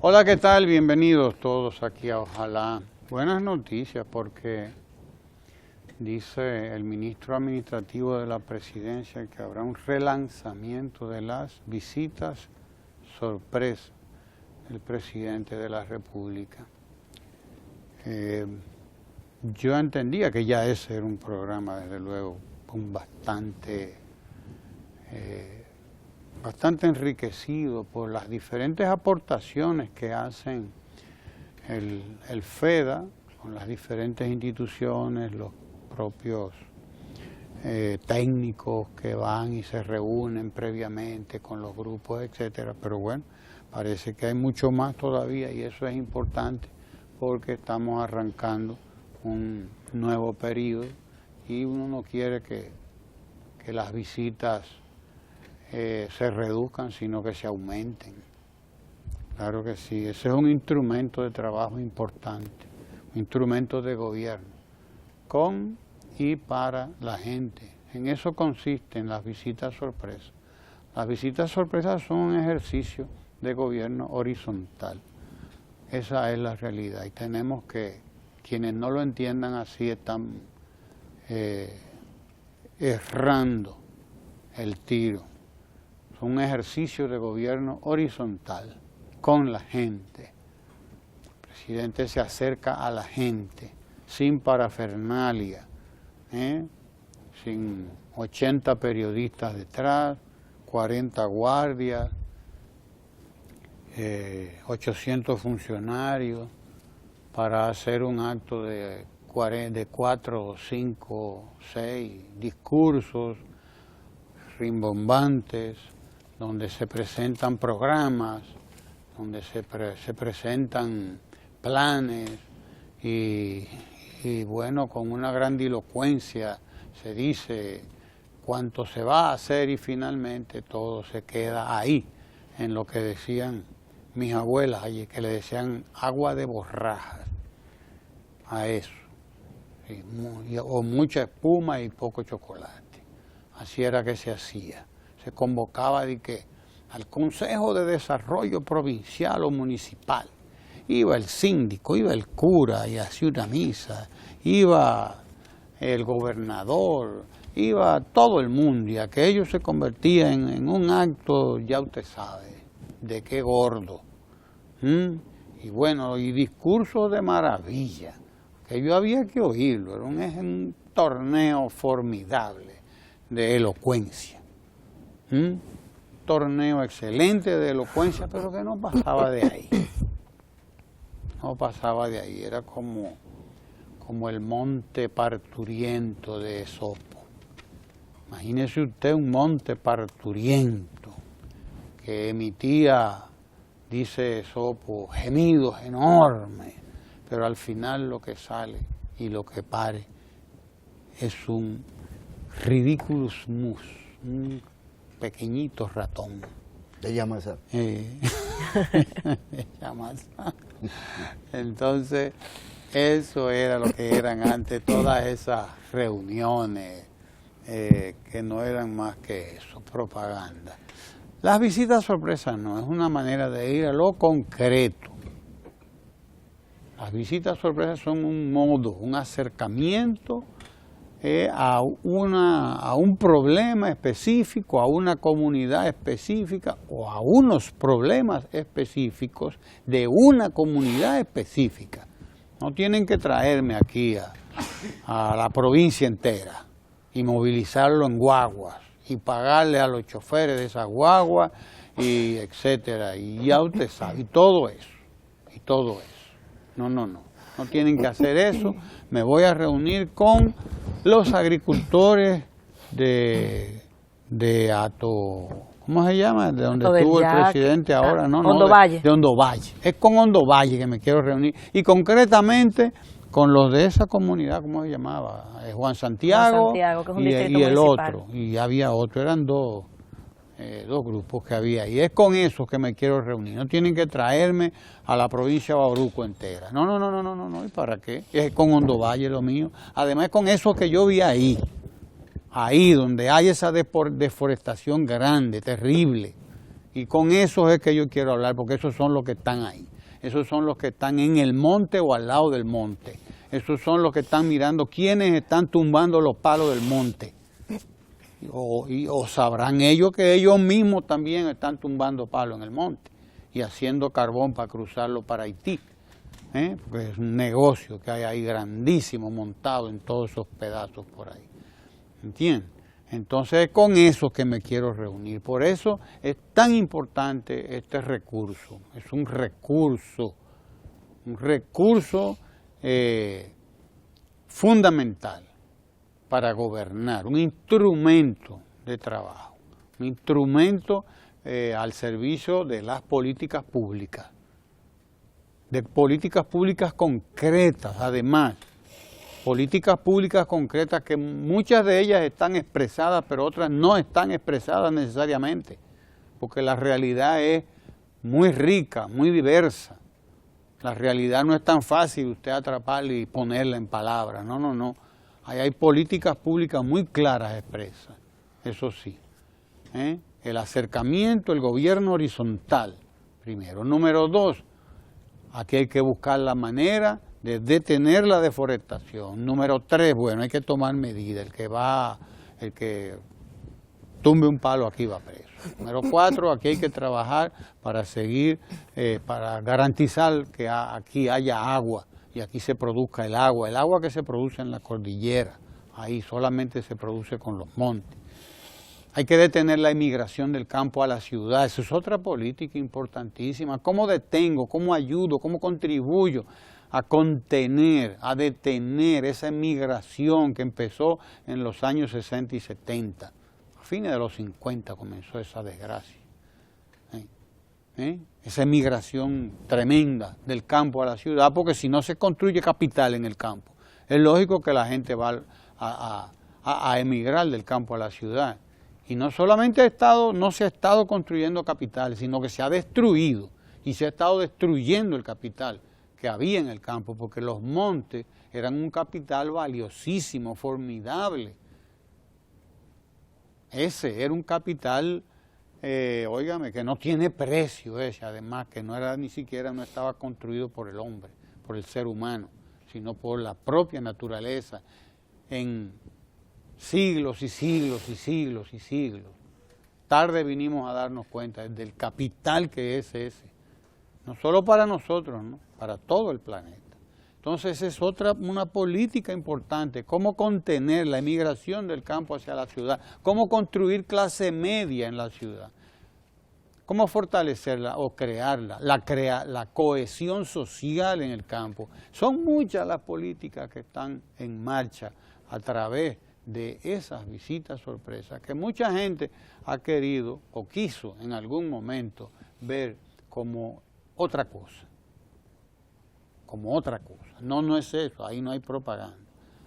Hola, ¿qué tal? Bienvenidos todos aquí a Ojalá. Buenas noticias porque dice el ministro administrativo de la presidencia que habrá un relanzamiento de las visitas sorpresa del presidente de la República. Yo entendía que ya ese era un programa, desde luego, bastante enriquecido por las diferentes aportaciones que hacen el FEDA con las diferentes instituciones, los propios técnicos que van y se reúnen previamente con los grupos, etcétera. Pero bueno, parece que hay mucho más todavía y eso es importante porque estamos arrancando un nuevo periodo y uno no quiere que las visitas se reduzcan, sino que se aumenten. Claro que sí, ese es un instrumento de trabajo importante, un instrumento de gobierno, con y para la gente. En eso consisten las visitas sorpresas. Las visitas sorpresas son un ejercicio de gobierno horizontal. Esa es la realidad y tenemos que, quienes no lo entiendan así, están errando el tiro. Son un ejercicio de gobierno horizontal con la gente. El presidente se acerca a la gente sin parafernalia, sin 80 periodistas detrás, 40 guardias, 800 funcionarios para hacer un acto de 4, 5, 6 discursos rimbombantes, donde se presentan programas, donde se presentan planes y bueno, con una grandilocuencia se dice cuánto se va a hacer y finalmente todo se queda ahí, en lo que decían mis abuelas allí, que le decían agua de borrajas a eso, o mucha espuma y poco chocolate. Así era que se hacía. Se convocaba al Consejo de Desarrollo Provincial o Municipal. Iba el síndico, iba el cura y hacía una misa, iba el gobernador, iba todo el mundo y aquello se convertía en un acto, ya usted sabe, de qué gordo. Y bueno, y discursos de maravilla, que yo había que oírlo, era un torneo formidable de elocuencia. Torneo excelente de elocuencia, pero que no pasaba de ahí. No pasaba de ahí, era como el monte parturiento de Esopo. Imagínese usted un monte parturiento que emitía, dice Esopo, gemidos enormes, pero al final lo que sale y lo que pare es un ridiculus mus, un pequeñito ratón. ¿De Yamasá? De Yamasá. Entonces, eso era lo que eran antes todas esas reuniones que no eran más que eso, propaganda. Las visitas sorpresas no, es una manera de ir a lo concreto. Las visitas sorpresas son un modo, un acercamiento a un problema específico, a una comunidad específica o a unos problemas específicos de una comunidad específica. No tienen que traerme aquí a la provincia entera y movilizarlo en guaguas y pagarle a los choferes de esas guaguas y etcétera, y ya usted sabe, y todo eso. No tienen que hacer eso. Me voy a reunir con los agricultores de ¿cómo se llama? De donde estuvo el presidente ahora, Hondo Valle. De Hondo Valle. Es con Hondo Valle que me quiero reunir. Y concretamente con los de esa comunidad, ¿cómo se llamaba? Juan Santiago, que es un y el municipal. otro. Y había otro, eran dos grupos que había. Y es con esos que me quiero reunir. No tienen que traerme a la provincia de Bauruco entera. No. ¿Y para qué? Es con Hondo Valle lo mío. Además, con eso que yo vi ahí donde hay esa deforestación grande, terrible. Y con eso es que yo quiero hablar, porque esos son los que están ahí. Esos son los que están en el monte o al lado del monte. Esos son los que están mirando quiénes están tumbando los palos del monte. O sabrán ellos que ellos mismos también están tumbando palos en el monte y haciendo carbón para cruzarlo para Haití. Porque es un negocio que hay ahí grandísimo montado en todos esos pedazos por ahí. ¿Entiendes? Entonces es con eso que me quiero reunir. Por eso es tan importante este recurso. Es un recurso fundamental para gobernar, un instrumento de trabajo, un instrumento al servicio de las políticas públicas, de políticas públicas concretas, además, políticas públicas concretas que muchas de ellas están expresadas, pero otras no están expresadas necesariamente, porque la realidad es muy rica, muy diversa. La realidad no es tan fácil usted atraparla y ponerla en palabras, no. Ahí hay políticas públicas muy claras expresas, eso sí. El acercamiento, el gobierno horizontal, primero. Número 2, aquí hay que buscar la manera de detener la deforestación. Número 3, bueno, hay que tomar medidas. El que tumbe un palo aquí va preso. Número 4, aquí hay que trabajar para seguir, para garantizar que aquí haya agua y aquí se produzca el agua que se produce en la cordillera, ahí solamente se produce con los montes. Hay que detener la emigración del campo a la ciudad, eso es otra política importantísima. ¿Cómo detengo, cómo ayudo, cómo contribuyo a contener, a detener esa emigración que empezó en los años 60 y 70? A fines de los 50 comenzó esa desgracia. Esa emigración tremenda del campo a la ciudad, porque si no se construye capital en el campo, es lógico que la gente va a emigrar del campo a la ciudad. Y no solamente no se ha estado construyendo capital, sino que se ha destruido, y se ha estado destruyendo el capital que había en el campo, porque los montes eran un capital valiosísimo, formidable. Ese era un capital, óigame, que no tiene precio ese, además que no estaba construido por el hombre, por el ser humano, sino por la propia naturaleza, en siglos y siglos y siglos y siglos. Tarde vinimos a darnos cuenta del capital que es ese, no solo para nosotros, ¿no? Para todo el planeta. Entonces es una política importante, cómo contener la emigración del campo hacia la ciudad, cómo construir clase media en la ciudad, cómo fortalecerla o crearla, la cohesión social en el campo. Son muchas las políticas que están en marcha a través de esas visitas sorpresas que mucha gente ha querido o quiso en algún momento ver como otra cosa. No es eso, ahí no hay propaganda.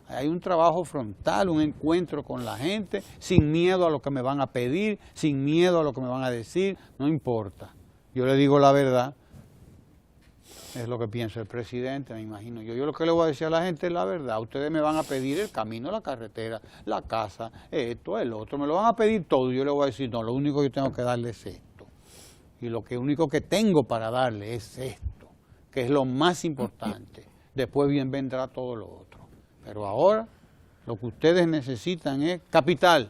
Hay un trabajo frontal, un encuentro con la gente, sin miedo a lo que me van a pedir, sin miedo a lo que me van a decir, no importa. Yo le digo la verdad, es lo que piensa el presidente, me imagino yo. Yo lo que le voy a decir a la gente es la verdad. Ustedes me van a pedir el camino, la carretera, la casa, esto, el otro, me lo van a pedir todo. Yo le voy a decir, no, lo único que yo tengo que darle es esto. Y lo único que tengo para darle es esto, que es lo más importante. Después bien vendrá todo lo otro. Pero ahora lo que ustedes necesitan es capital.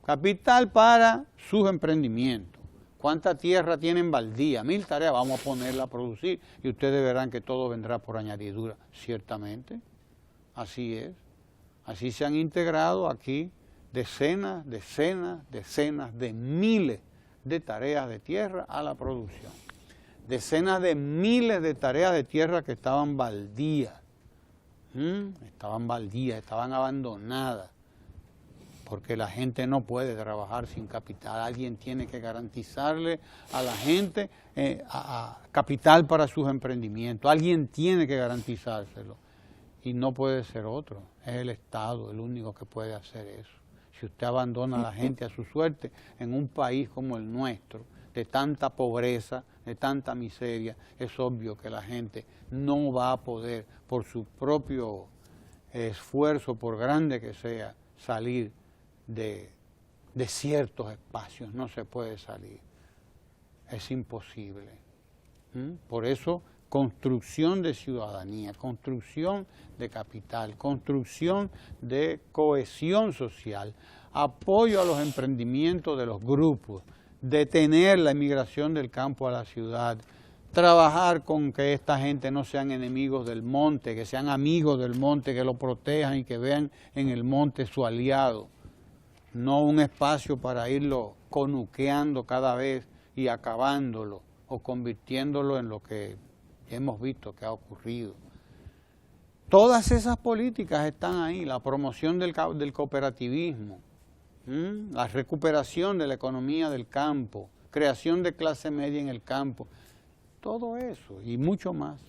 Capital para sus emprendimientos. ¿Cuánta tierra tienen baldía? 1000 tareas, vamos a ponerla a producir y ustedes verán que todo vendrá por añadidura. Ciertamente, así es. Así se han integrado aquí decenas de miles de tareas de tierra a la producción. Decenas de miles de tareas de tierra que estaban baldías. Estaban abandonadas. Porque la gente no puede trabajar sin capital. Alguien tiene que garantizarle a la gente capital para sus emprendimientos. Alguien tiene que garantizárselo. Y no puede ser otro. Es el Estado el único que puede hacer eso. Si usted abandona a la gente a su suerte en un país como el nuestro, de tanta pobreza, de tanta miseria, es obvio que la gente no va a poder, por su propio esfuerzo, por grande que sea, salir de ciertos espacios. No se puede salir, es imposible. Por eso, construcción de ciudadanía, construcción de capital, construcción de cohesión social, apoyo a los emprendimientos de los grupos, detener la emigración del campo a la ciudad, trabajar con que esta gente no sean enemigos del monte, que sean amigos del monte, que lo protejan y que vean en el monte su aliado, no un espacio para irlo conuqueando cada vez y acabándolo o convirtiéndolo en lo que hemos visto que ha ocurrido. Todas esas políticas están ahí, la promoción del cooperativismo, la recuperación de la economía del campo, creación de clase media en el campo, todo eso y mucho más,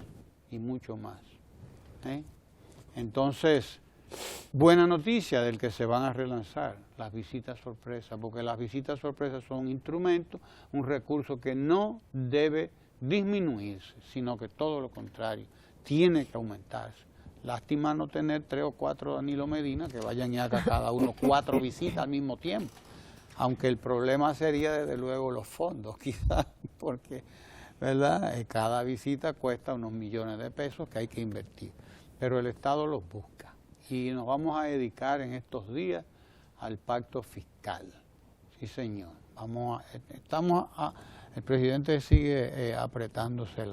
Entonces, buena noticia del que se van a relanzar las visitas sorpresas, porque las visitas sorpresas son un instrumento, un recurso que no debe disminuirse, sino que todo lo contrario, tiene que aumentarse. Lástima no tener 3 o 4 Danilo Medina que vayan y hagan cada uno 4 visitas al mismo tiempo, aunque el problema sería desde luego los fondos quizás, porque ¿verdad? Cada visita cuesta unos millones de pesos que hay que invertir, pero el Estado los busca y nos vamos a dedicar en estos días al pacto fiscal. Sí, señor. El presidente sigue apretándose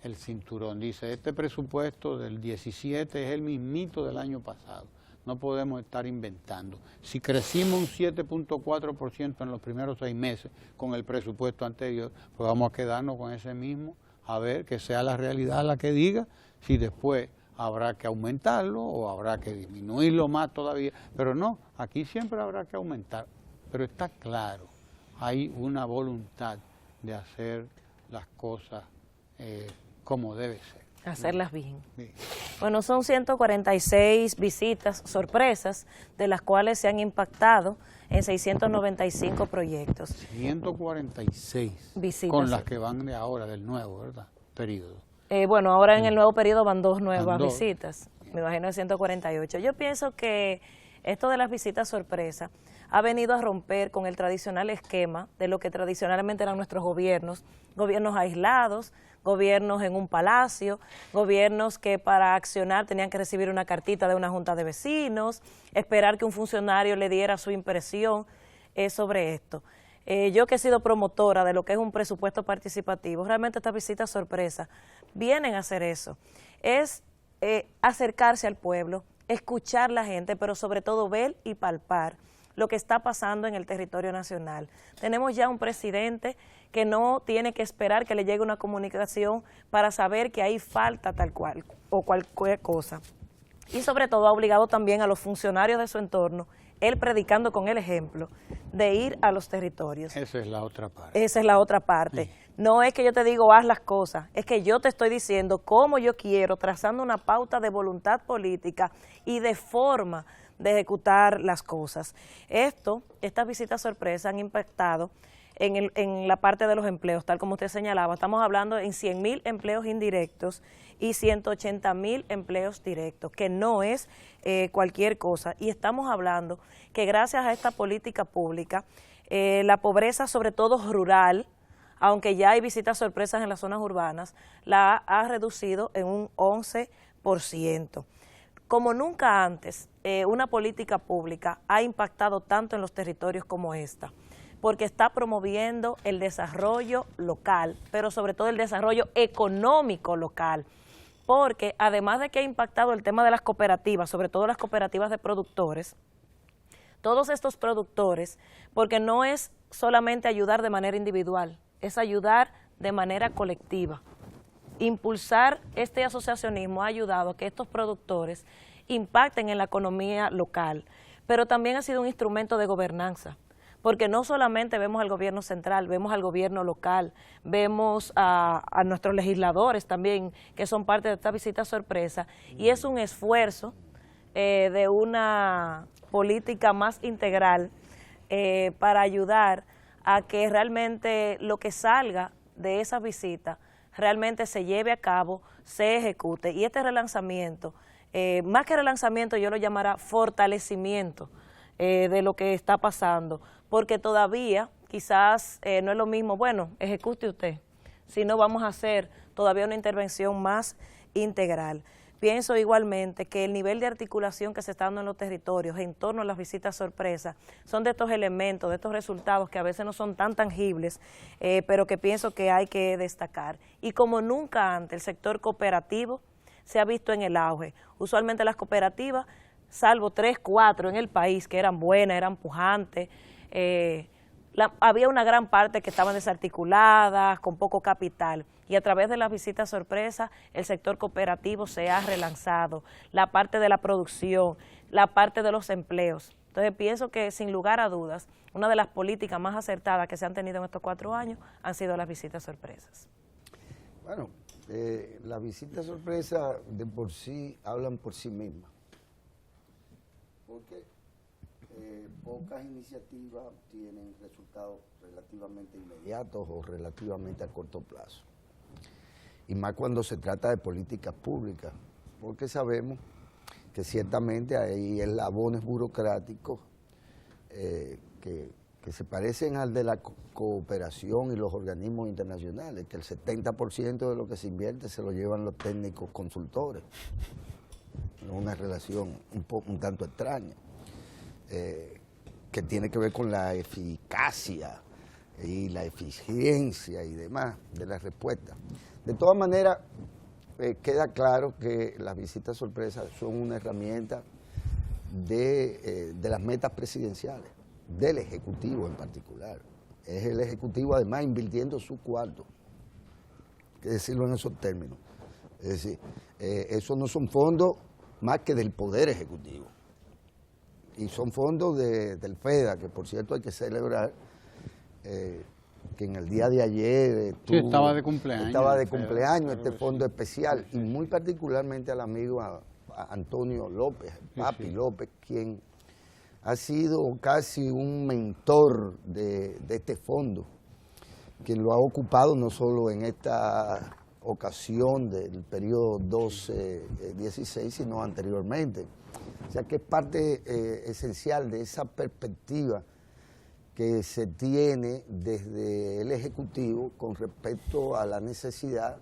el cinturón. Dice, este presupuesto del 17 es el mismito del año pasado. No podemos estar inventando. Si crecimos un 7.4% en los primeros 6 meses con el presupuesto anterior, pues vamos a quedarnos con ese mismo, a ver que sea la realidad la que diga, si después habrá que aumentarlo o habrá que disminuirlo más todavía, pero no, aquí siempre habrá que aumentar. Pero está claro, hay una voluntad de hacer las cosas como debe ser. Hacerlas bien. Sí. Bueno, son 146 visitas sorpresas, de las cuales se han impactado en 695 proyectos. 146 visitas. Con las que van de ahora, del nuevo, ¿verdad? Periodo. Bueno, ahora en el nuevo periodo van 2 nuevas visitas, me imagino de 148. Yo pienso que esto de las visitas sorpresa ha venido a romper con el tradicional esquema de lo que tradicionalmente eran nuestros gobiernos aislados, gobiernos en un palacio, gobiernos que para accionar tenían que recibir una cartita de una junta de vecinos, esperar que un funcionario le diera su impresión sobre esto. Yo que he sido promotora de lo que es un presupuesto participativo, realmente estas visitas sorpresa vienen a hacer eso, es acercarse al pueblo, escuchar la gente, pero sobre todo ver y palpar lo que está pasando en el territorio nacional. Tenemos ya un presidente que no tiene que esperar que le llegue una comunicación para saber que hay falta tal cual o cualquier cosa. Y sobre todo ha obligado también a los funcionarios de su entorno, él predicando con el ejemplo, de ir a los territorios. Esa es la otra parte. Esa es la otra parte. Sí. No es que yo te digo haz las cosas, es que yo te estoy diciendo cómo yo quiero, trazando una pauta de voluntad política y de forma de ejecutar las cosas. Estas visitas sorpresa han impactado en la parte de los empleos, tal como usted señalaba. Estamos hablando en 100.000 empleos indirectos y 180.000 empleos directos, que no es cualquier cosa. Y estamos hablando que gracias a esta política pública, la pobreza, sobre todo rural, aunque ya hay visitas sorpresas en las zonas urbanas, la ha reducido en un 11%. Como nunca antes, una política pública ha impactado tanto en los territorios como esta, porque está promoviendo el desarrollo local, pero sobre todo el desarrollo económico local, porque además de que ha impactado el tema de las cooperativas, sobre todo las cooperativas de productores, todos estos productores, porque no es solamente ayudar de manera individual, es ayudar de manera colectiva. Impulsar este asociacionismo ha ayudado a que estos productores impacten en la economía local, pero también ha sido un instrumento de gobernanza, porque no solamente vemos al gobierno central, vemos al gobierno local, vemos a nuestros legisladores también, que son parte de esta visita sorpresa, y es un esfuerzo de una política más integral para ayudar a que realmente lo que salga de esa visita realmente se lleve a cabo, se ejecute. Y este relanzamiento, más que relanzamiento, yo lo llamaría fortalecimiento de lo que está pasando, porque todavía quizás no es lo mismo, bueno, ejecute usted, sino vamos a hacer todavía una intervención más integral. Pienso igualmente que el nivel de articulación que se está dando en los territorios en torno a las visitas sorpresa son de estos elementos, de estos resultados que a veces no son tan tangibles, pero que pienso que hay que destacar. Y como nunca antes, el sector cooperativo se ha visto en el auge. Usualmente las cooperativas, salvo 3, 4 en el país, que eran buenas, eran pujantes, había una gran parte que estaban desarticuladas, con poco capital, y a través de las visitas sorpresa el sector cooperativo se ha relanzado, la parte de la producción, la parte de los empleos. Entonces pienso que sin lugar a dudas, una de las políticas más acertadas que se han tenido en estos 4 años han sido las visitas sorpresas. Bueno, las visitas sorpresa de por sí hablan por sí mismas, porque pocas iniciativas tienen resultados relativamente inmediatos o relativamente a corto plazo. Y más cuando se trata de políticas públicas, porque sabemos que ciertamente hay eslabones burocráticos que se parecen al de la cooperación y los organismos internacionales, que el 70% de lo que se invierte se lo llevan los técnicos consultores. Es una relación un tanto extraña. Que tiene que ver con la eficacia y la eficiencia y demás de la respuesta. De todas maneras, queda claro que las visitas sorpresas son una herramienta de las metas presidenciales, del Ejecutivo en particular. Es el Ejecutivo además invirtiendo su cuarto, hay que decirlo en esos términos. Es decir, esos no son fondos más que del Poder Ejecutivo. Y son fondos del FEDA, que por cierto hay que celebrar, que en el día de ayer estaba de cumpleaños este fondo especial, y muy particularmente al amigo Antonio López, Papi López, quien ha sido casi un mentor de este fondo, quien lo ha ocupado no solo en esta ocasión del periodo 12-16, sino anteriormente. O sea que es parte esencial de esa perspectiva que se tiene desde el Ejecutivo con respecto a la necesidad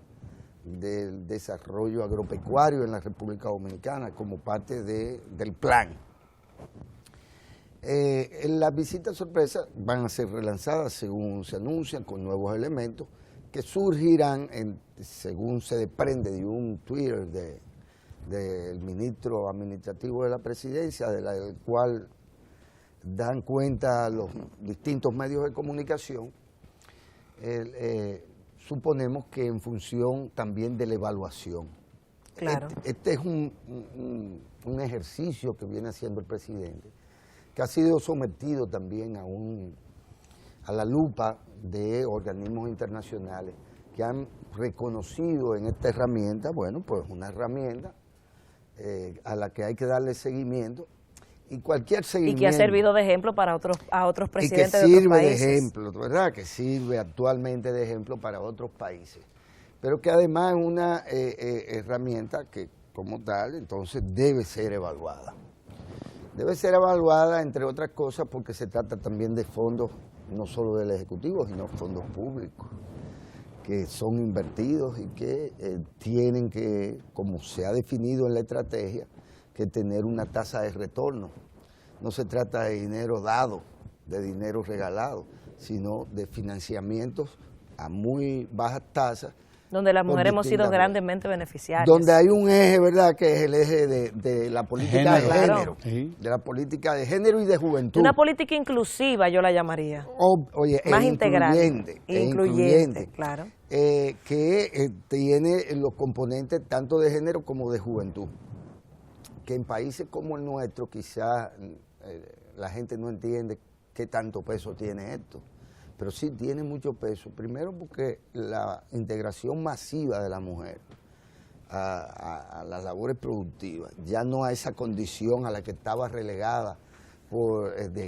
del desarrollo agropecuario en la República Dominicana como parte del plan. Las visitas sorpresas van a ser relanzadas según se anuncian, con nuevos elementos que surgirán, según se desprende de un Twitter del ministro administrativo de la presidencia, del cual dan cuenta los distintos medios de comunicación. Suponemos que en función también de la evaluación. Claro. Este es un ejercicio que viene haciendo el presidente, que ha sido sometido también a la lupa de organismos internacionales que han reconocido en esta herramienta, bueno, pues una herramienta a la que hay que darle seguimiento, y cualquier seguimiento. Y que ha servido de ejemplo para otros presidentes de otros países. Y que sirve de ejemplo, ¿verdad? Que sirve actualmente de ejemplo para otros países. Pero que además es una herramienta que, como tal, entonces debe ser evaluada. Debe ser evaluada, entre otras cosas, porque se trata también de fondos, no solo del Ejecutivo, sino fondos públicos, que son invertidos y que tienen que, como se ha definido en la estrategia, que tener una tasa de retorno. No se trata de dinero dado, de dinero regalado, sino de financiamientos a muy bajas tasas. Donde las mujeres hemos sido grandemente beneficiarias. Donde hay un eje, ¿verdad?, que es el eje de la política de género, sí. De la política de género y de juventud. Una política inclusiva, yo la llamaría. Oye, más integral. Incluyente, claro. Que tiene los componentes tanto de género como de juventud. Que en países como el nuestro quizás la gente no entiende qué tanto peso tiene esto, pero sí tiene mucho peso. Primero porque la integración masiva de la mujer a las labores productivas, ya no a esa condición a la que estaba relegada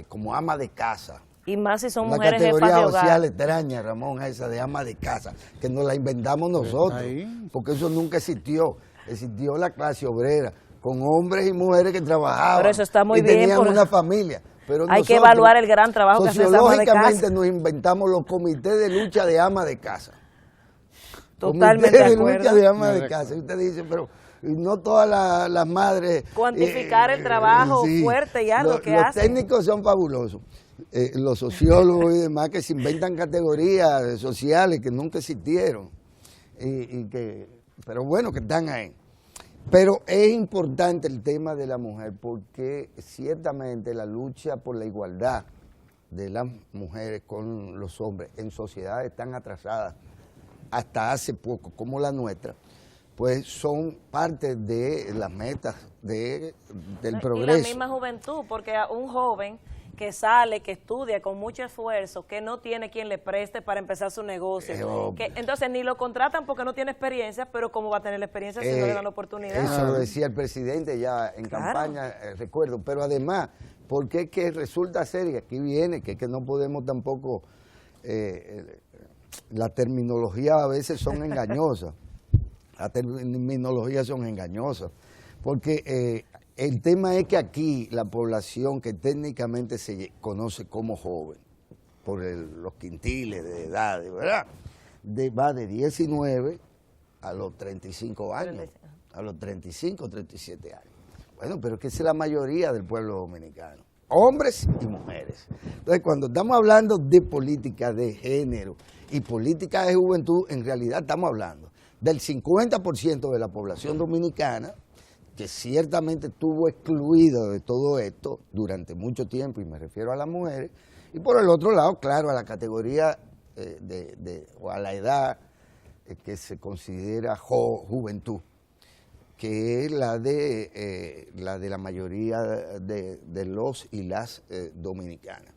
como ama de casa. Y más si son mujeres jefas de hogar. Una categoría social extraña, Ramón, esa de ama de casa, que nos la inventamos nosotros, porque eso nunca existió. Existió la clase obrera, con hombres y mujeres que trabajaban. Pero eso está muy bien, tenían una familia. Pero hay que evaluar el gran trabajo que hace esa ama de casa. Sociológicamente nos inventamos los comités de lucha de ama de casa. Totalmente de acuerdo. Lucha de ama de casa. Y usted dice, pero no todas las madres... Cuantificar el trabajo fuerte y algo que hacen. Los técnicos son fabulosos. Los sociólogos y demás que se inventan categorías sociales que nunca existieron. Pero bueno, que están ahí. Pero es importante el tema de la mujer porque ciertamente la lucha por la igualdad de las mujeres con los hombres en sociedades tan atrasadas hasta hace poco como la nuestra, pues son parte de las metas del progreso. Y la misma juventud, porque a un joven que sale, que estudia con mucho esfuerzo, que no tiene quien le preste para empezar su negocio, que entonces ni lo contratan porque no tiene experiencia, pero ¿cómo va a tener la experiencia si no le dan la oportunidad? Eso lo decía el presidente ya en campaña, recuerdo, pero además, porque es que resulta ser, y aquí viene, que no podemos tampoco, la terminología a veces son engañosas, porque el tema es que aquí la población que técnicamente se conoce como joven, por los quintiles de edad, ¿verdad? Va de 19 a los 35 años, a los 35, 37 años. Bueno, pero es que esa es la mayoría del pueblo dominicano, hombres y mujeres. Entonces, cuando estamos hablando de política de género y política de juventud, en realidad estamos hablando del 50% de la población dominicana, que ciertamente estuvo excluido de todo esto durante mucho tiempo, y me refiero a las mujeres, y por el otro lado, claro, a la categoría o a la edad que se considera juventud, que es la de la mayoría de los y las dominicanas.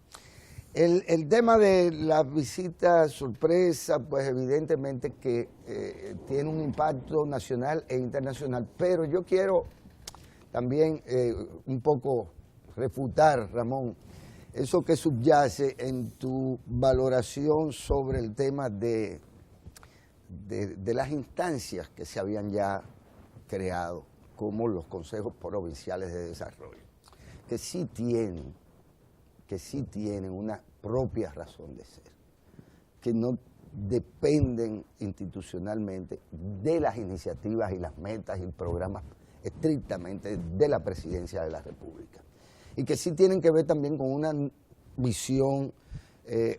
El tema de las visitas sorpresa, pues evidentemente que tiene un impacto nacional e internacional, pero yo quiero también un poco refutar, Ramón, eso que subyace en tu valoración sobre el tema de las instancias que se habían ya creado, como los consejos provinciales de desarrollo, que sí tienen una propia razón de ser, que no dependen institucionalmente de las iniciativas y las metas y programas estrictamente de la Presidencia de la República, y que sí tienen que ver también con una visión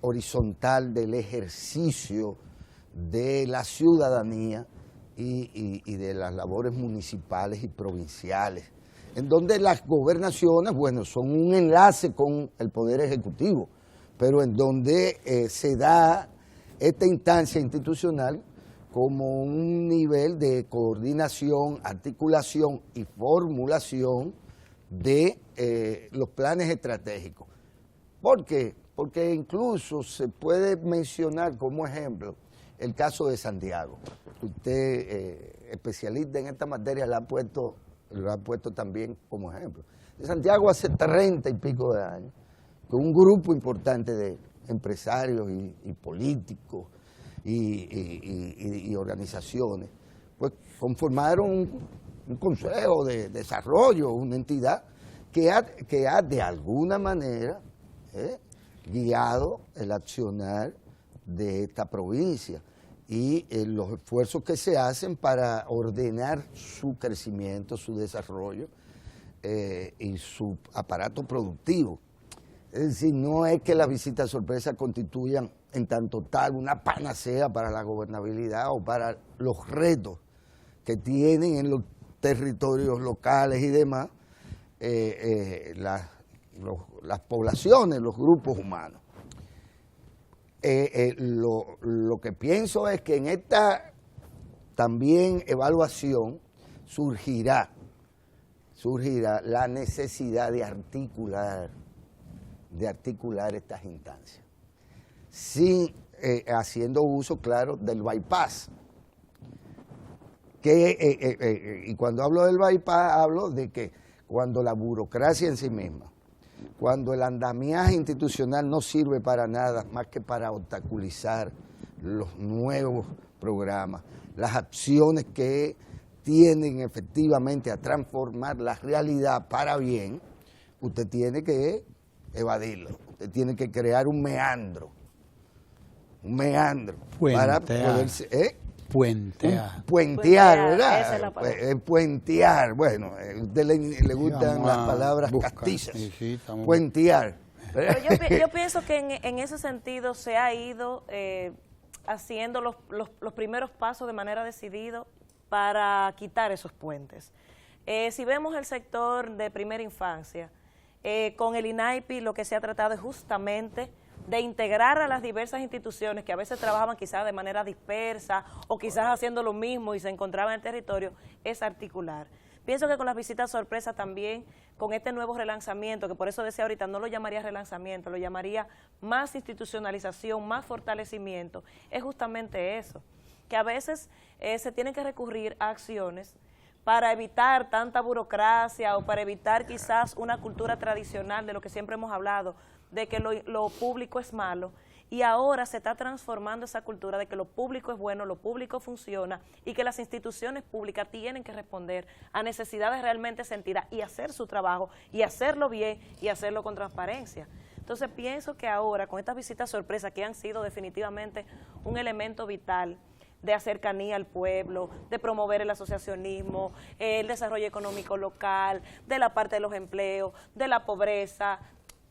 horizontal del ejercicio de la ciudadanía y de las labores municipales y provinciales, en donde las gobernaciones, bueno, son un enlace con el Poder Ejecutivo, pero en donde se da esta instancia institucional como un nivel de coordinación, articulación y formulación de los planes estratégicos. ¿Por qué? Porque incluso se puede mencionar como ejemplo el caso de Santiago. Usted, especialista en esta materia, lo ha puesto también como ejemplo. Santiago hace 30 y pico de años, con un grupo importante de empresarios y políticos y organizaciones, pues conformaron un consejo de desarrollo, una entidad que ha de alguna manera guiado el accionar de esta provincia y los esfuerzos que se hacen para ordenar su crecimiento, su desarrollo y su aparato productivo. Es decir, no es que las visitas sorpresa constituyan en tanto tal una panacea para la gobernabilidad o para los retos que tienen en los territorios locales y demás las poblaciones, los grupos humanos. Lo que pienso es que en esta también evaluación surgirá la necesidad de articular estas instancias, haciendo uso, claro, del bypass. Y cuando hablo del bypass, hablo de que cuando la burocracia en sí misma, cuando el andamiaje institucional no sirve para nada más que para obstaculizar los nuevos programas, las acciones que tienden efectivamente a transformar la realidad para bien, usted tiene que evadirlo, usted tiene que crear un meandro para poderse... Puentear. Puentear, ¿verdad? Esa es la palabra. Puentear, bueno, a usted le gustan las palabras castizas. Sí, puentear. Pero yo pienso que en ese sentido se ha ido haciendo los primeros pasos de manera decidida para quitar esos puentes. Si vemos el sector de primera infancia, con el INAIPI lo que se ha tratado es justamente de integrar a las diversas instituciones que a veces trabajaban quizás de manera dispersa o quizás haciendo lo mismo y se encontraban en el territorio, es articular. Pienso que con las visitas sorpresa también, con este nuevo relanzamiento, que por eso decía ahorita, no lo llamaría relanzamiento, lo llamaría más institucionalización, más fortalecimiento, es justamente eso, que a veces se tienen que recurrir a acciones para evitar tanta burocracia o para evitar quizás una cultura tradicional de lo que siempre hemos hablado, de que lo público es malo, y ahora se está transformando esa cultura de que lo público es bueno, lo público funciona y que las instituciones públicas tienen que responder a necesidades realmente sentidas y hacer su trabajo y hacerlo bien y hacerlo con transparencia. Entonces pienso que ahora con estas visitas sorpresa que han sido definitivamente un elemento vital de cercanía al pueblo, de promover el asociacionismo, el desarrollo económico local, de la parte de los empleos, de la pobreza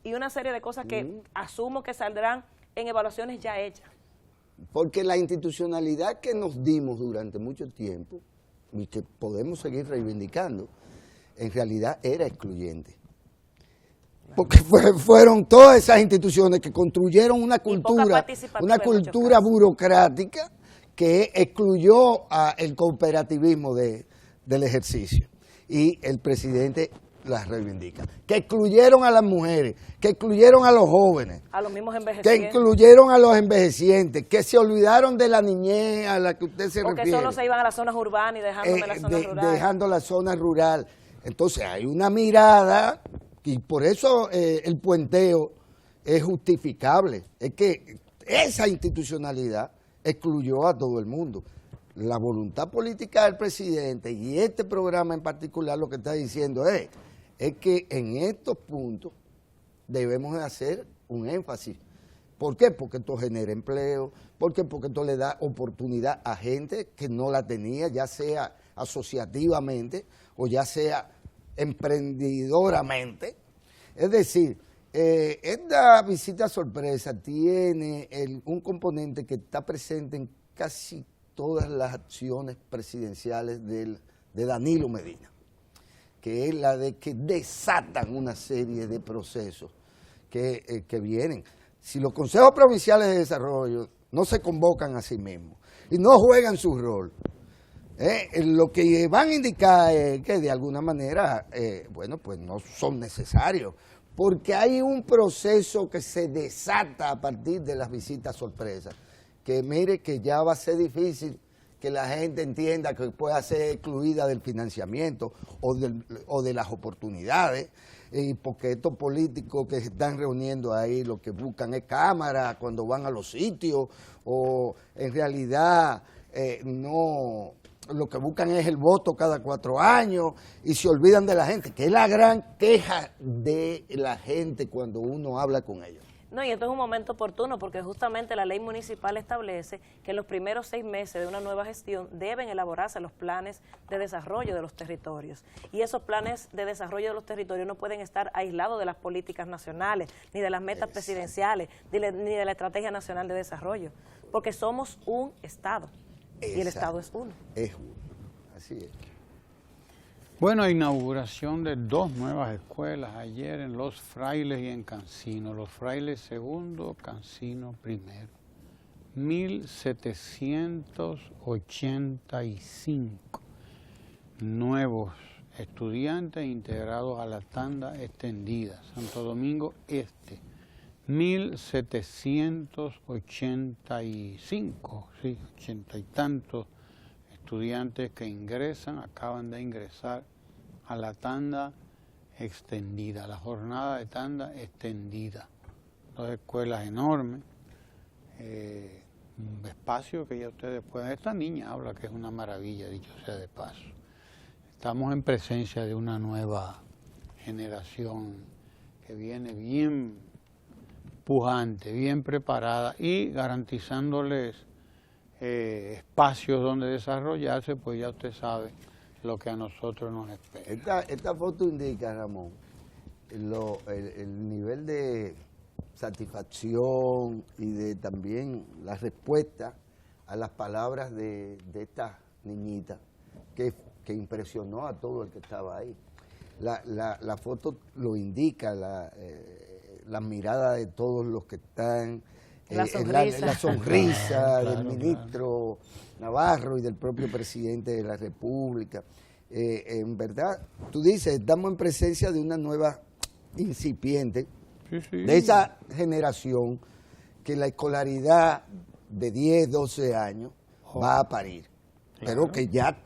y una serie de cosas que asumo que saldrán en evaluaciones ya hechas. Porque la institucionalidad que nos dimos durante mucho tiempo y que podemos seguir reivindicando, en realidad era excluyente. Porque fueron todas esas instituciones que construyeron una cultura burocrática que excluyó el cooperativismo del ejercicio. Y el presidente las reivindica. Que excluyeron a las mujeres, que excluyeron a los jóvenes. A los mismos envejecientes. Que incluyeron a los envejecientes, que se olvidaron de la niñez a la que usted se refiere. Porque solo se iban a las zonas urbanas y dejando las zonas rurales. Dejando la zona rural. Entonces hay una mirada, y por eso el puenteo es justificable. Es que esa institucionalidad excluyó a todo el mundo. La voluntad política del presidente y este programa en particular lo que está diciendo es que en estos puntos debemos hacer un énfasis. ¿Por qué? Porque esto genera empleo. ¿Por qué? Porque esto le da oportunidad a gente que no la tenía, ya sea asociativamente o ya sea emprendedoramente. Es decir, esta visita sorpresa tiene un componente que está presente en casi todas las acciones presidenciales de Danilo Medina, que es la de que desatan una serie de procesos que vienen. Si los consejos provinciales de desarrollo no se convocan a sí mismos y no juegan su rol, lo que van a indicar es que de alguna manera, bueno, pues no son necesarios, porque hay un proceso que se desata a partir de las visitas sorpresas, que mire que ya va a ser difícil que la gente entienda que pueda ser excluida del financiamiento o de las oportunidades, porque estos políticos que se están reuniendo ahí lo que buscan es cámara cuando van a los sitios, o en realidad no, lo que buscan es el voto cada 4 años y se olvidan de la gente, que es la gran queja de la gente cuando uno habla con ellos. No, y esto es un momento oportuno porque justamente la ley municipal establece que en los primeros 6 meses de una nueva gestión deben elaborarse los planes de desarrollo de los territorios. Y esos planes de desarrollo de los territorios no pueden estar aislados de las políticas nacionales, ni de las metas presidenciales, ni de la Estrategia Nacional de Desarrollo, porque somos un Estado. Y el Estado es uno. Es uno, así es. Bueno, inauguración de 2 nuevas escuelas ayer en Los Frailes y en Cancino. Los Frailes segundo, Cancino primero. 1.785 nuevos estudiantes integrados a la tanda extendida. Santo Domingo Este. 1.785, sí, 80 y tantos estudiantes que acaban de ingresar a la tanda extendida, la jornada de tanda extendida. 2 escuelas enormes, un espacio que ya ustedes pueden... Esta niña habla que es una maravilla, dicho sea de paso. Estamos en presencia de una nueva generación que viene bien pujante, bien preparada y garantizándoles espacios donde desarrollarse, pues ya usted sabe lo que a nosotros nos espera. Esta foto indica, Ramón, el nivel de satisfacción y de también la respuesta a las palabras de esta niñita que impresionó a todo el que estaba ahí. La foto lo indica, la mirada de todos los que están, la sonrisa del ministro Navarro y del propio presidente de la República. En verdad, tú dices, estamos en presencia de una nueva incipiente, de esa generación que la escolaridad de 10, 12 años va a parir, pero que ya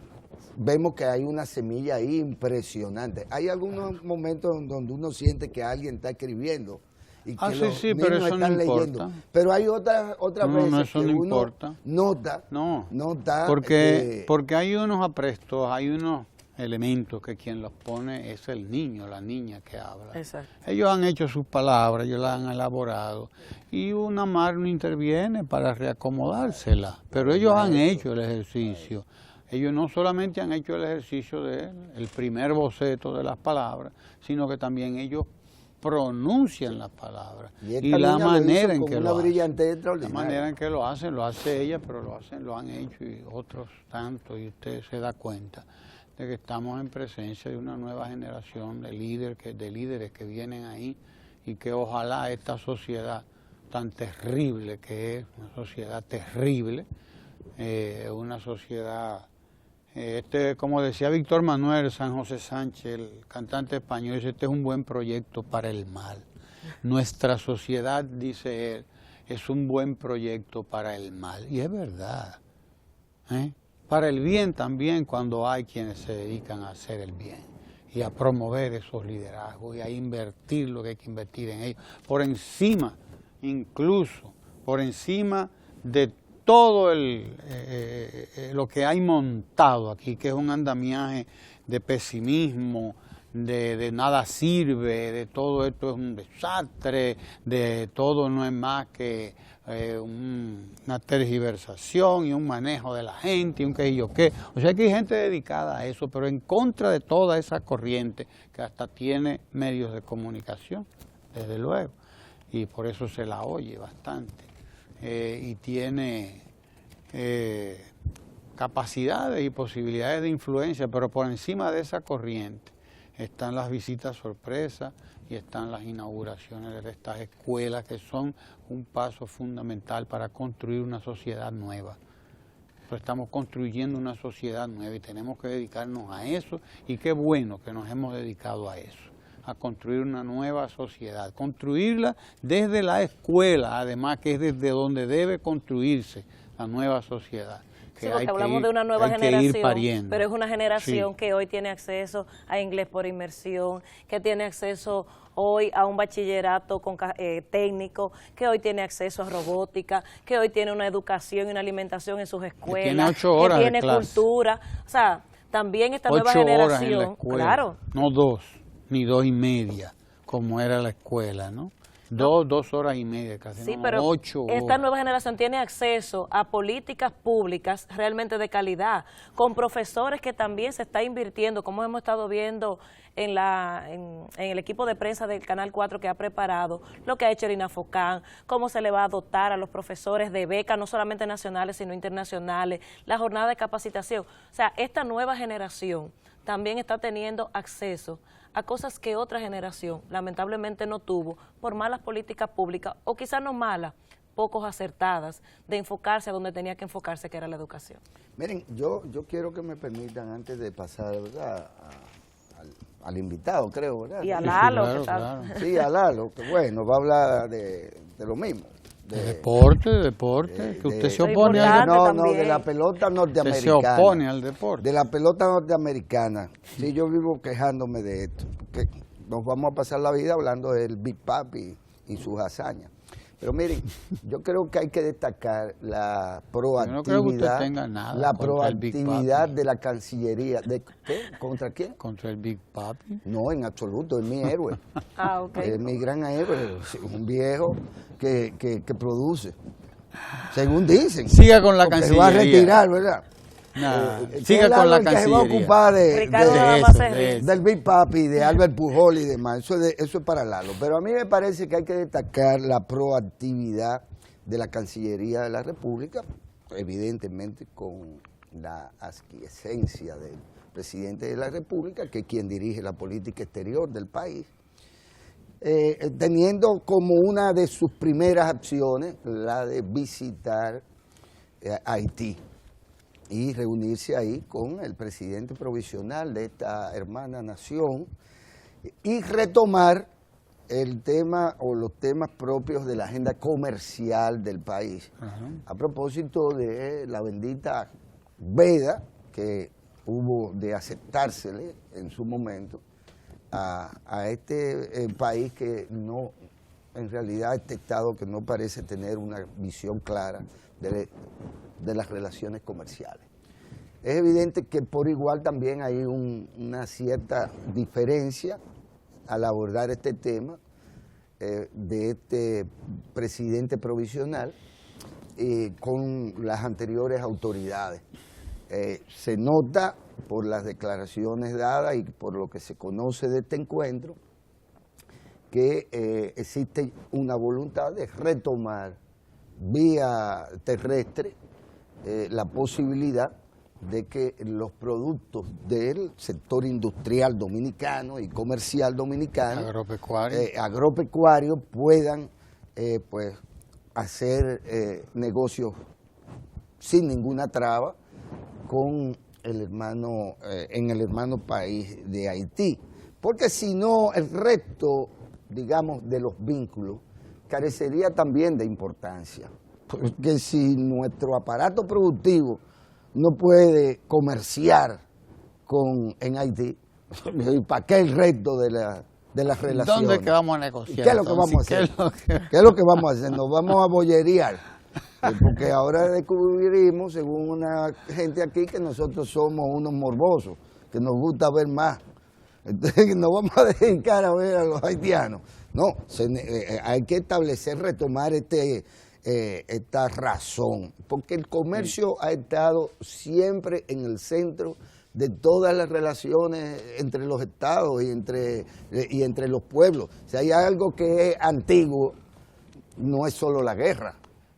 vemos que hay una semilla ahí impresionante. Hay algunos momentos donde uno siente que alguien está escribiendo y que los niños pero eso están no leyendo. importa. Pero hay otras veces eso que no uno importa. nota porque hay unos aprestos, hay unos elementos que quien los pone es el niño, la niña que habla. Exacto. Ellos han hecho sus palabras, ellos las han elaborado y una madre no interviene para reacomodársela, pero ellos han hecho el ejercicio. Ellos no solamente han hecho el ejercicio del primer boceto de las palabras, sino que también ellos pronuncian las palabras y la manera en que lo hacen. La manera en que lo hace ella, pero lo han hecho y otros tantos, y usted se da cuenta de que estamos en presencia de una nueva generación de líderes que vienen ahí y que ojalá esta sociedad tan terrible que es, una sociedad terrible, una sociedad, como decía Víctor Manuel San José Sánchez, el cantante español, dice, este es un buen proyecto para el mal. Nuestra sociedad, dice él, es un buen proyecto para el mal. Y es verdad, para el bien también, cuando hay quienes se dedican a hacer el bien y a promover esos liderazgos y a invertir lo que hay que invertir en ellos, por encima, incluso por encima de todo lo que hay montado aquí, que es un andamiaje de pesimismo, de nada sirve, de todo esto es un desastre, de todo no es más que una tergiversación y un manejo de la gente y un qué y yo qué. O sea que hay gente dedicada a eso, pero en contra de toda esa corriente que hasta tiene medios de comunicación, desde luego, y por eso se la oye bastante. Y tiene capacidades y posibilidades de influencia, pero por encima de esa corriente están las visitas sorpresas y están las inauguraciones de estas escuelas que son un paso fundamental para construir una sociedad nueva. Pues estamos construyendo una sociedad nueva y tenemos que dedicarnos a eso, y qué bueno que nos hemos dedicado a eso, a construir una nueva sociedad, construirla desde la escuela, además que es desde donde debe construirse la nueva sociedad. Sí, porque hablamos de una nueva generación, pero es una generación que hoy tiene acceso a inglés por inmersión, que tiene acceso hoy a un bachillerato técnico, que hoy tiene acceso a robótica, que hoy tiene una educación y una alimentación en sus escuelas, que tiene 8 horas que tiene de clase, cultura. O sea, también esta 8 nueva generación, horas en la escuela, claro, no 2 ni 2 y media, como era la escuela, ¿no? 2 horas y media casi, sí, no, pero 8 horas. Esta nueva generación tiene acceso a políticas públicas realmente de calidad, con profesores que también se está invirtiendo, como hemos estado viendo en el equipo de prensa del Canal 4 que ha preparado, lo que ha hecho Irina Focán, cómo se le va a dotar a los profesores de becas, no solamente nacionales, sino internacionales, la jornada de capacitación. O sea, esta nueva generación también está teniendo acceso a cosas que otra generación lamentablemente no tuvo por malas políticas públicas, o quizás no malas, pocos acertadas, de enfocarse a donde tenía que enfocarse, que era la educación. Miren, yo quiero que me permitan, antes de pasar, ¿verdad?, al invitado, creo, ¿verdad? Y a Lalo, sí, que claro. Sí, a Lalo, que bueno, va a hablar de lo mismo. De deporte, que usted se opone al deporte. No, de la pelota norteamericana. Se opone al deporte. De la pelota norteamericana. Sí, yo vivo quejándome de esto, porque nos vamos a pasar la vida hablando del Big Papi y sus hazañas. Pero miren, yo creo que hay que destacar la proactividad, yo no creo que usted tenga nada la contra el Big proactividad Papi. de la Cancillería. ¿De qué? ¿Contra quién? ¿Contra el Big Papi? No, en absoluto, es mi héroe. Ah, ok. Es mi gran héroe, un viejo que produce. según dicen. Siga con la Porque Cancillería. se va a retirar, ¿verdad? Siga con la que se va a Cancillería. ocupar Ricardo nada más se ríe. del Big Papi, de Albert Pujol y demás. Eso es para Lalo. Pero a mí me parece que hay que destacar la proactividad de la Cancillería de la República, evidentemente con la aquiescencia del presidente de la República, que es quien dirige la política exterior del país, teniendo como una de sus primeras acciones la de visitar Haití y reunirse ahí con el presidente provisional de esta hermana nación y retomar el tema o los temas propios de la agenda comercial del país. A propósito de la bendita veda que hubo de aceptársele en su momento a este país que no, en realidad este Estado que no parece tener una visión clara de las relaciones comerciales. Es evidente que por igual también hay una cierta diferencia al abordar este tema de este presidente provisional con las anteriores autoridades. Se nota por las declaraciones dadas y por lo que se conoce de este encuentro que existe una voluntad de retomar vía terrestre la posibilidad de que los productos del sector industrial dominicano y comercial dominicano, agropecuario puedan pues hacer negocios sin ninguna traba con el hermano, en el hermano país de Haití. Porque si no, el resto, digamos, de los vínculos carecería también de importancia. Porque si nuestro aparato productivo no puede comerciar en Haití, ¿para qué el resto de las relaciones? ¿Dónde es que vamos a negociar? ¿Qué es lo que vamos a hacer? ¿Qué es lo que vamos a hacer? Nos vamos a bollerear. Porque ahora descubrimos, según una gente aquí, que nosotros somos unos morbosos, que nos gusta ver más. Entonces nos vamos a dedicar a ver a los haitianos. No, hay que establecer, retomar esta razón, porque el comercio ha estado siempre en el centro de todas las relaciones entre los estados y entre los pueblos. Si hay algo que es antiguo, no es solo la guerra,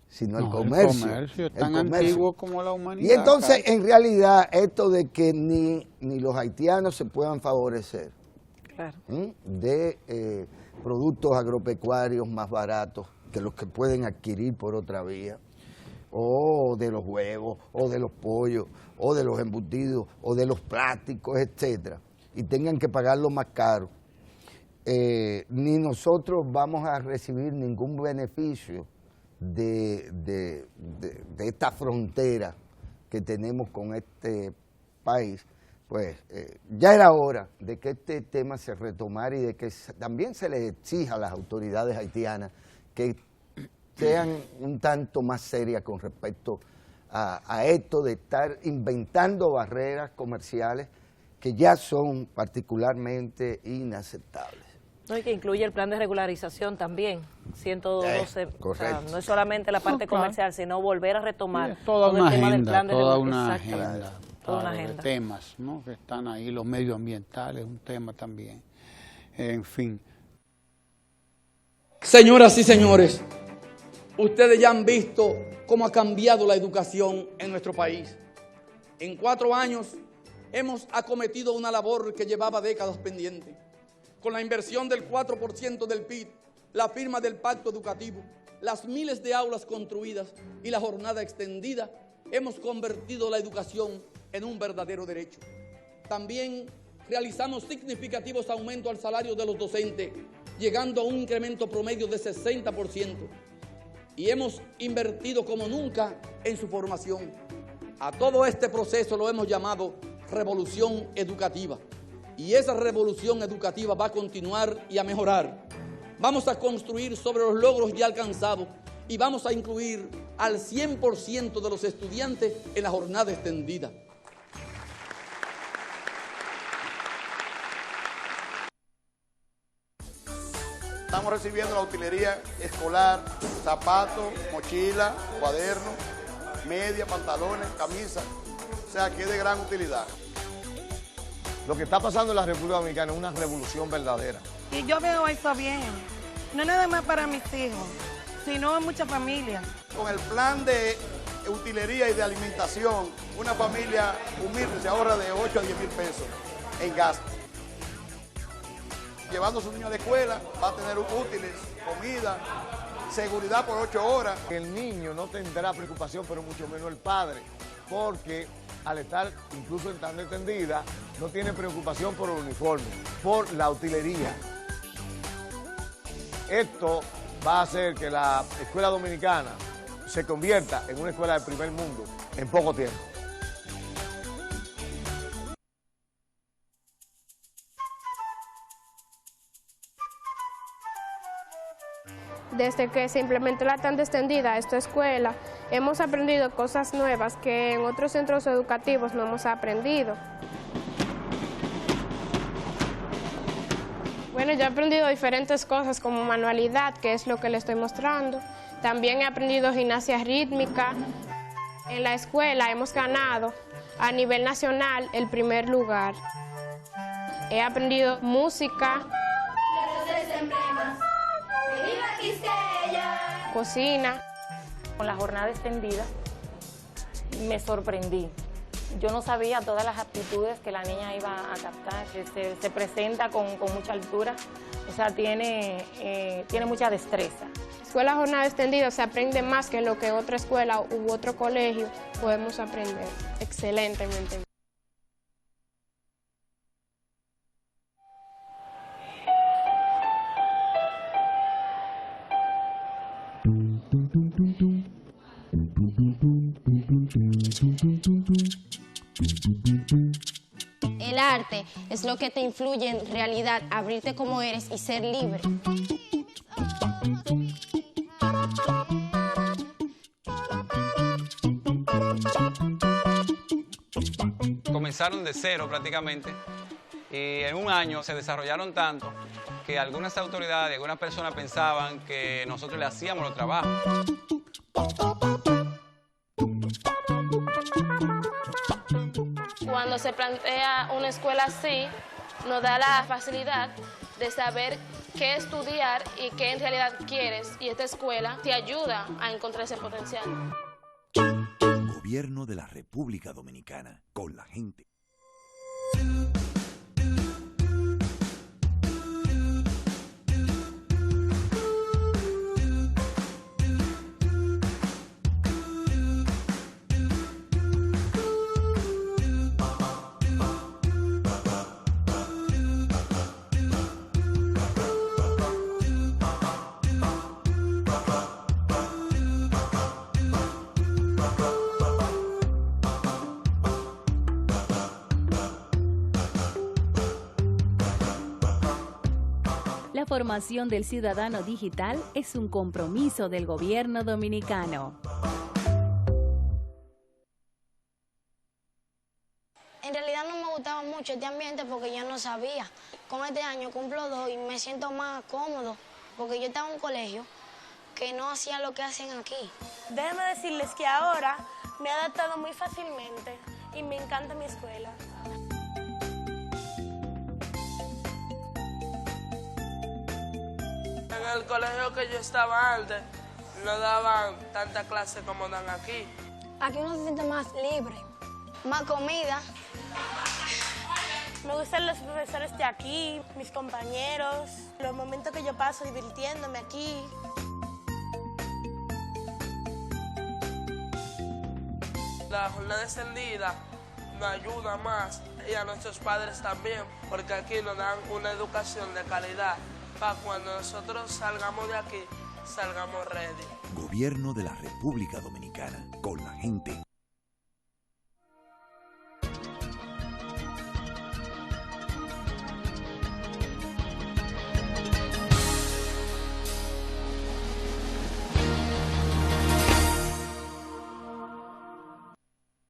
sino el comercio. El comercio es tan antiguo como la humanidad. Y entonces, en realidad, esto de que ni los haitianos se puedan favorecer de productos agropecuarios más baratos que los que pueden adquirir por otra vía, o de los huevos, o de los pollos, o de los embutidos, o de los plásticos, etcétera, y tengan que pagarlo más caro, ni nosotros vamos a recibir ningún beneficio de esta frontera que tenemos con este país. Pues ya era hora de que este tema se retomara y de que también se le exija a las autoridades haitianas que sean un tanto más serias con respecto a esto de estar inventando barreras comerciales que ya son particularmente inaceptables. No, y que incluye el plan de regularización también, 112, o sea, no es solamente la parte comercial, sino volver a retomar toda todo una el tema agenda, del plan de toda una regulación. agenda, Toda una de agenda. temas, ¿no?, que están ahí, los medioambientales, un tema también, en fin. Señoras y señores, ustedes ya han visto cómo ha cambiado la educación en nuestro país. En 4 años hemos acometido una labor que llevaba décadas pendiente. Con la inversión del 4% del PIB, la firma del pacto educativo, las miles de aulas construidas y la jornada extendida, hemos convertido la educación en un verdadero derecho. También realizamos significativos aumentos al salario de los docentes, llegando a un incremento promedio de 60%. Y hemos invertido como nunca en su formación. A todo este proceso lo hemos llamado revolución educativa. Y esa revolución educativa va a continuar y a mejorar. Vamos a construir sobre los logros ya alcanzados y vamos a incluir al 100% de los estudiantes en la jornada extendida. Estamos recibiendo la utilería escolar, zapatos, mochila, cuadernos, media, pantalones, camisas. O sea, que es de gran utilidad. Lo que está pasando en la República Dominicana es una revolución verdadera. Y yo veo eso bien. No nada más para mis hijos, sino en muchas familias. Con el plan de utilería y de alimentación, una familia humilde se ahorra de 8 a 10 mil pesos en gasto. Llevando a su niño a la escuela, va a tener útiles, comida, seguridad por 8 horas. El niño no tendrá preocupación, pero mucho menos el padre, porque al estar incluso en tan extendida, no tiene preocupación por el uniforme, por la utilería. Esto va a hacer que la escuela dominicana se convierta en una escuela del primer mundo en poco tiempo. Desde que se implementó la tanda extendida a esta escuela, hemos aprendido cosas nuevas que en otros centros educativos no hemos aprendido. Bueno, yo he aprendido diferentes cosas como manualidad, que es lo que le estoy mostrando. También he aprendido gimnasia rítmica. En la escuela hemos ganado a nivel nacional el primer lugar. He aprendido música, cocina. Con la jornada extendida me sorprendí. Yo no sabía todas las aptitudes que la niña iba a captar. Se presenta con mucha altura, o sea, tiene mucha destreza. Escuela jornada extendida se aprende más que lo que otra escuela u otro colegio podemos aprender. Excelentemente. El arte es lo que te influye en realidad, abrirte como eres y ser libre. Comenzaron de cero prácticamente y en un año se desarrollaron tanto que algunas autoridades, algunas personas pensaban que nosotros le hacíamos los trabajos. Cuando se plantea una escuela así, nos da la facilidad de saber qué estudiar y qué en realidad quieres, y esta escuela te ayuda a encontrar ese potencial. Gobierno de la República Dominicana, con la gente. La formación del ciudadano digital es un compromiso del gobierno dominicano. En realidad no me gustaba mucho este ambiente porque yo no sabía. Con este año cumplo 2 y me siento más cómodo porque yo estaba en un colegio que no hacía lo que hacen aquí. Déjenme decirles que ahora me he adaptado muy fácilmente y me encanta mi escuela. En el colegio que yo estaba antes, no daban tanta clase como dan aquí. Aquí uno se siente más libre, más comida. Me gustan los profesores de aquí, mis compañeros, los momentos que yo paso divirtiéndome aquí. La jornada extendida nos ayuda más y a nuestros padres también, porque aquí nos dan una educación de calidad para cuando nosotros salgamos de aquí, salgamos ready. Gobierno de la República Dominicana, con la gente.